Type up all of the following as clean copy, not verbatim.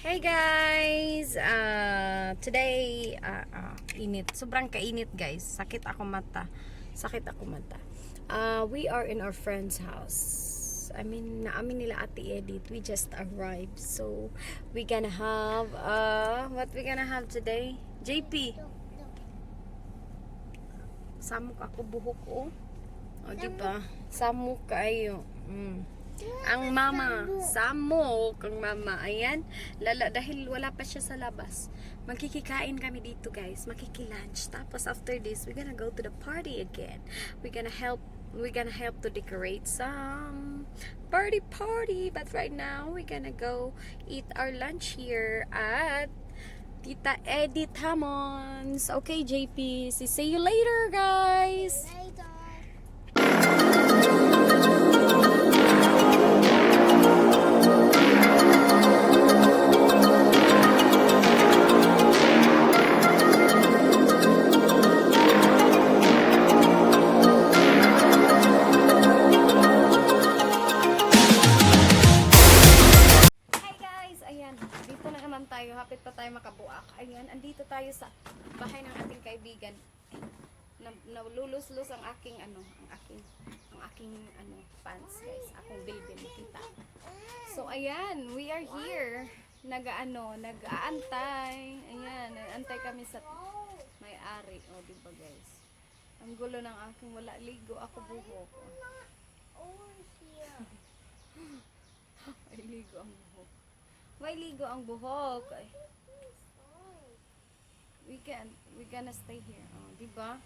Hey guys! Today, init. Sobrang kainit guys. Sakit ako mata. We are in our friend's house. Naamin nila Ate Edith. We just arrived. So, we gonna have, what we gonna have today? JP! Samok ako buhok ko. O, diba? Samok kayo. Ang mama, samok ang mama. Ayan, dahil wala pa siya sa labas. Magkikikain kami dito guys, makikilunch. Tapos after this, we're gonna go to the party again. We're gonna help to decorate some party. But right now, we're gonna go eat our lunch here at Tita Edith Hamon's. Okay, JP, see you later guys. Hapit pa tayo makabuak. Ayan, andito tayo sa bahay ng ating kaibigan. Nalulus-lus ang aking pants, guys. Akong bilbil, nakita. So ayan, we are here. Nag-aantay. Ayan, nag-aantay kami sa may-ari. O, diba guys? Ang gulo ng aking wala ligo. Ako buhok. Ay, ligo ang buhok. May ligo ang buhok. We gonna stay here. Oh, diba?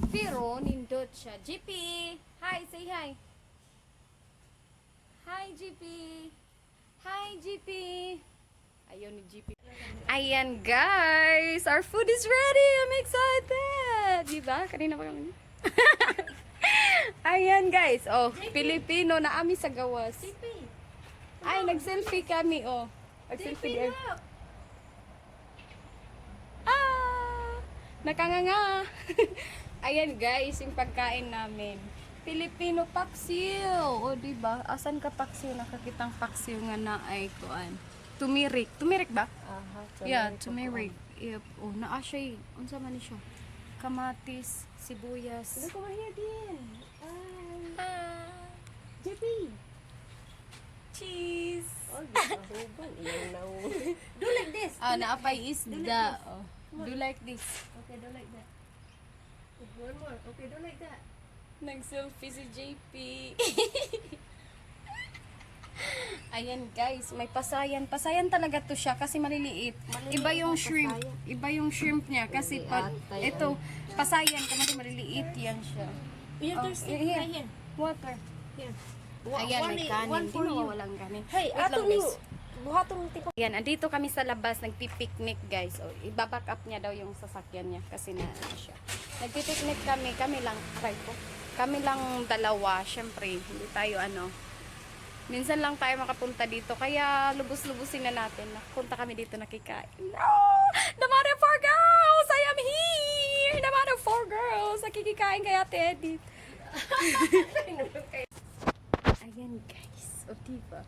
Pero nindot siya. GP! Hi! Say hi! Hi, GP! Hi, GP! Ayaw ni GP. Ayan, guys! Our food is ready! I'm excited! Diba? Kanina pa kami. Ayan, guys. Oh, Pilipino na ami sa gawas. Ay, nag-selfie kami, oh. Nag-selfie guys. Nakanganga. Ayan guys, yung pagkain namin. Filipino paksiw. O diba? Asan ka paksiw? Nakakitang paksiw nga na ay kuan. Tumirik. Tumirik ba? Aha. Yeah, tumirik. Yep. Oh, naa siya. Unsa man ni siya? Kamatis, sibuyas. Ano ko mahiya din? JP. Cheese. Oh, huban. Do like this. Naapay isda. Oh. Do like this. Okay, do like that. One more. Okay, do like that. Nag-selfie si JP. Ayan guys, may pasayan. Pasayan talaga to siya kasi maliliit. Iba yung shrimp. Iba yung shrimp niya kasi pag ito, pasayan kasi maliliit yan siya. Here. Water. Here. Ayan, may kanin. Hindi mawawalang kanin. Hey, ato ni buhatong tipo. Ayan, andito kami sa labas, nagpipiknik guys. O, ibaback up niya daw yung sasakyan niya kasi na siya. Nagpipiknik kami lang, kami lang dalawa, syempre, hindi tayo minsan lang tayo makapunta dito, kaya lubos-lubusin na natin. Napunta kami dito nakikain. No! The mother of 4 girls! I am here! The mother of 4 girls! Nakikikain kay Ate Edith. Ayan guys, o diba?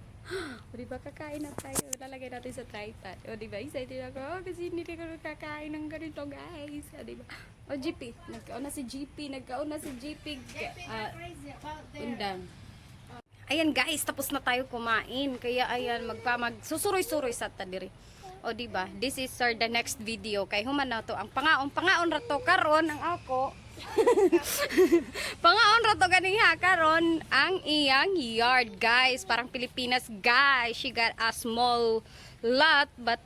O diba kakain na tayo, lalagay natin sa tripod. O diba, excited ako kasi hindi ko kakain ng ganito guys. O diba? O GP, nagkauna si GP, undang. Ayan guys, tapos na tayo kumain. Kaya ayan, susuroy-suroy sa tadiri. O diba, this is the next video. Kay human na to, ang pangaon rato karon ang ako. Pangaon rato ganiha karon ang iyang yard guys, parang Pilipinas guys. She got a small lot but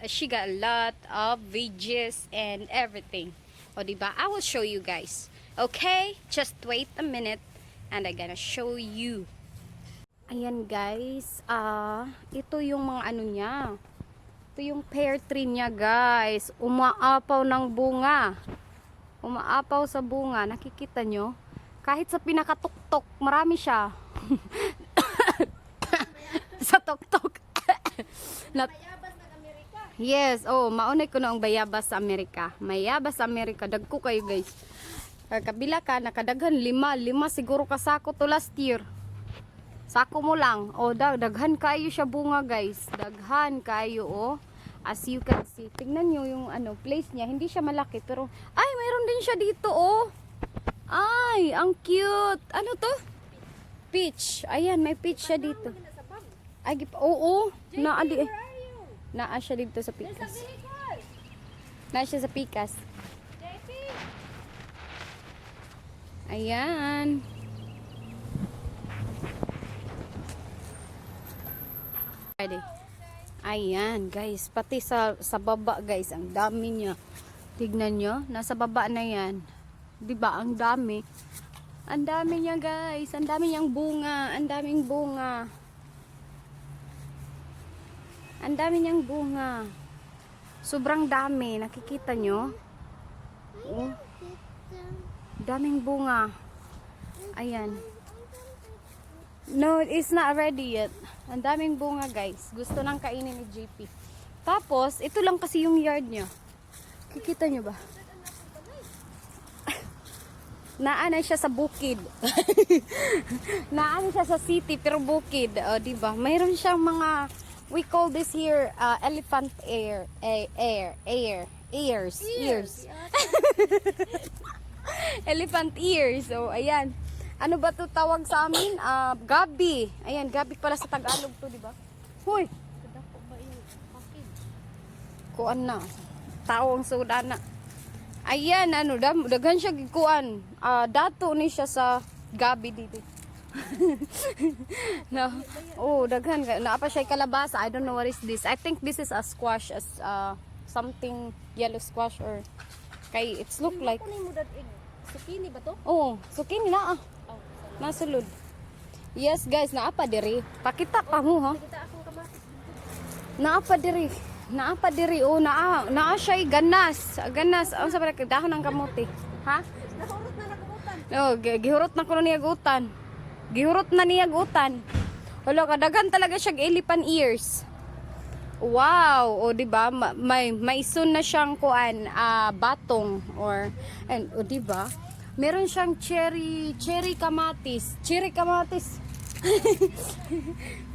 she got a lot of veggies and everything. O diba, I will show you guys. Okay, just wait a minute and I'm gonna show you. Ayan guys, ito yung mga niya. Ito yung pear tree niya guys. Umaapaw ng bunga. Umaapaw sa bunga. Nakikita nyo? Kahit sa pinakatuktok, marami siya. Sa tuktok. Bayabas ng Amerika. Yes, maunay ko na ang bayabas sa Amerika. Mayabas sa Amerika. Dagko kayo guys. Kabila ka, nakadaghan 5 siguro kasako to last year. Sako mo lang. O, daghan kayo siya bunga, guys. Daghan kayo, oh. As you can see. Tingnan nyo yung ano, place niya. Hindi siya malaki, pero, ay, mayroon din siya dito, oh. Ay, ang cute. Ano to? Peach. Ayan, may peach siya dito. Ay, oo. Naa siya dito sa pikas. Naa siya sa pikas. Ayan. Ayan, guys. Pati sa baba, guys. Ang dami niya. Tignan nyo. Nasa baba na yan. Diba? Ang dami. Ang dami niya, guys. Ang dami niyang bunga. Ang daming bunga. Ang dami niyang bunga. Sobrang dami. Nakikita nyo? Oh. Daming bunga. Ayan. No, it's not ready yet. Ang daming bunga, guys. Gusto nang kainin ni JP. Tapos, ito lang kasi yung yard niya. Kikita nyo ba? Naanay siya sa bukid. Naanay siya sa city, pero bukid. O, diba? Mayroon siyang mga, we call this here, elephant ears. Elephant ears. So, ayan. Ano ba to tawag sa amin? Gabi. Ayan, gabi pala sa Tagalog to, di ba? Hoy! Kuan na. Tao ang suda na. Ayan, ano, daghan siya gikuan. Dato ni siya sa gabi dito. No. Oh, daghan. Naapa siya kalabasa. I don't know what is this. I think this is a squash. Something yellow squash or kay it's look like. Zucchini ba to? Oh, zucchini na ah. Nasulod. Yes guys, naapa diri. Pakita pa mo ha. Kita akong kamatis. Naapa diri. Naapa diri. Oh, naa siya ganas. Ganas. Ang sa barang dahon ng kamote. Ha? Nahurot na nagutan. Oh, gihurot na ko niya gutan. Gihurot na niya gutan. Wala kadagan talaga siya elephant ears. Wow, o di ba? May isun na siyang kuan, batong or and o di ba? Meron siyang cherry kamatis.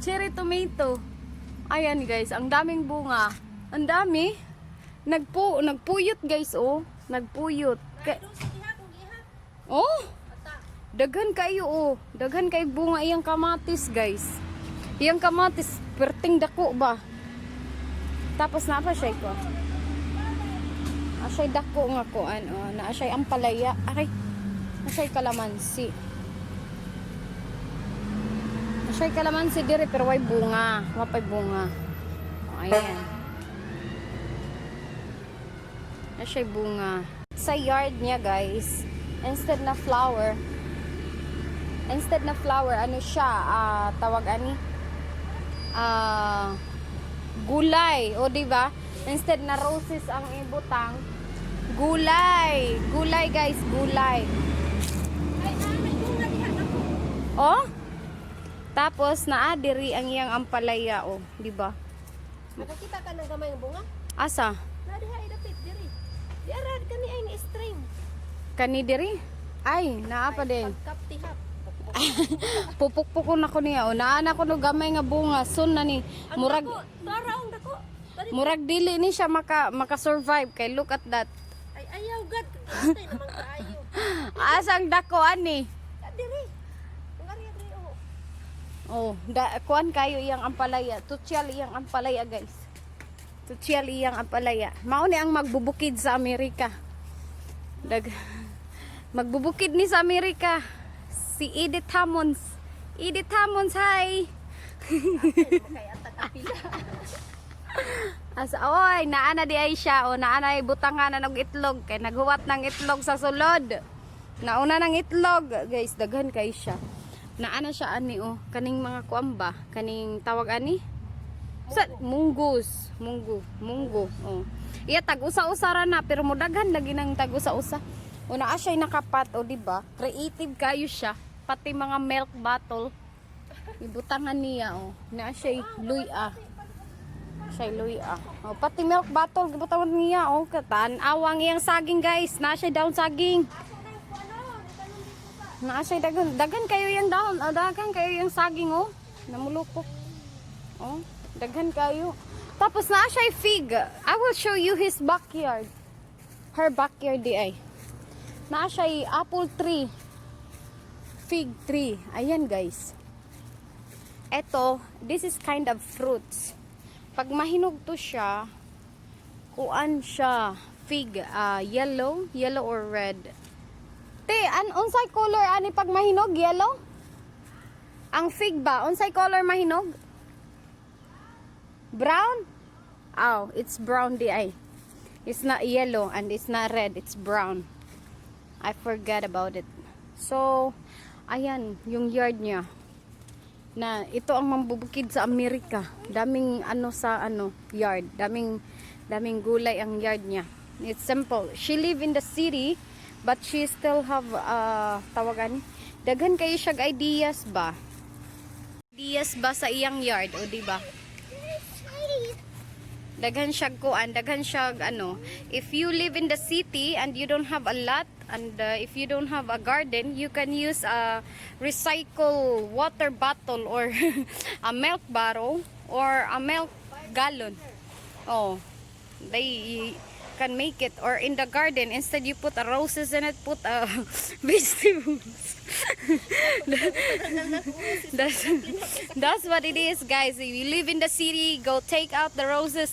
Cherry tomato. Ayan guys, ang daming bunga. Ang dami. Nagpuyot guys, oh. Nagpuyot. Oh. Daghan kayo, oh. Daghan kay bunga iyang kamatis, guys. Iyang kamatis perting dako ba? Tapos na pa siya ko. Asay dako nga ko ano, na asay ampalaya. Ay. Asay kalamansi. Asay kalamansi dire pero way bunga, mapay bunga. Oh, ayan. Asay bunga. Sa yard niya, guys, instead na flower, ano siya, tawag ani? Gulay, o di ba? Instead na roses ang ibutang, gulay. Gulay guys, gulay. Oh? Tapos naadiri ang iyang ampalaya, oh, di ba? Nakakita ka ng gamay ng bunga? Asa? Nadiha idapit diri. Di arad kani ay ni string. Kani diri? Ay, naa pa din. Pagkaptihap. Pupukpukon na ko niya, oh. Naana ko no gamay nga bunga, sun na ni. Murag Taraong dako. Murag dili ni siya maka-survive kay look at that. Ay ayaw gad. Antay naman kaayo. Asang dako ani. Diri. Ngari diri oh. Oh, kuan kayo iyang ampalaya. Tutyal iyang ampalaya, guys. Tutyal iyang ampalaya. Mao ni ang magbubukid sa Amerika. Magbubukid ni sa Amerika. Si Edith Hammons. Edith Hammons, hi. Kaya tagapila. Asa oy, naana di ay siya o naana ay butangan na ng itlog kay naghuwat ng itlog sa sulod. Nauna ng itlog, guys, daghan kay siya. Naana siya ani oh, kaning mga kuamba, kaning tawag ani? Sa munggo. Oh. Iya tag-usa-usa ra na pero mudaghan lagi nang tag-usa-usa. O naa siya nakapat o di ba? Creative kayo siya. Pati mga milk bottle ibutangan niya oh. Naa siya luya. Oh, pati milk bottle gibutangan niya oh. Katan awang iyang saging guys. Naa siya down saging. Naasay dagan kayo yung dahon, dagan kayo yung saging oh. Namulupok. Oh, daghan kayo. Tapos naa siya fig. I will show you his backyard. Her backyard di ay. Naa siya apple tree. Fig tree. Ayan guys. Eto, this is kind of fruits. Pag mahinog to siya, kuan siya, fig, yellow or red. Te, unsay color ani pag mahinog? Yellow? Ang fig ba? Unsay color mahinog? Brown? Oh, it's brown di ay. It's not yellow and it's not red. It's brown. I forgot about it. So, ayan, yung yard niya. Na ito ang mambubukid sa Amerika. Daming yard. Daming gulay ang yard niya. It's simple. She live in the city but she still have tawagan. Daghan kayo siya ideas ba? Ideas ba sa iyang yard o di ba? Daghan siya kuan, daghan siya if you live in the city and you don't have a lot and if you don't have a garden, you can use a recycle water bottle or a milk bottle or a milk gallon. Oh, they can make it. Or in the garden, instead you put roses in it, put vegetables. That's what it is, guys. If you live in the city, go take out the roses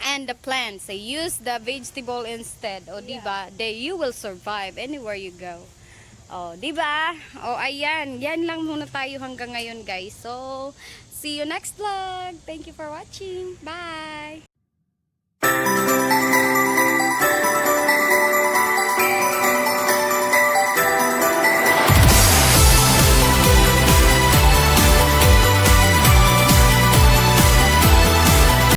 and the plants. So use the vegetable instead. O diba? You will survive anywhere you go. O diba? O ayan. Yan lang muna tayo hanggang ngayon, guys. So see you next vlog. Thank you for watching. Bye!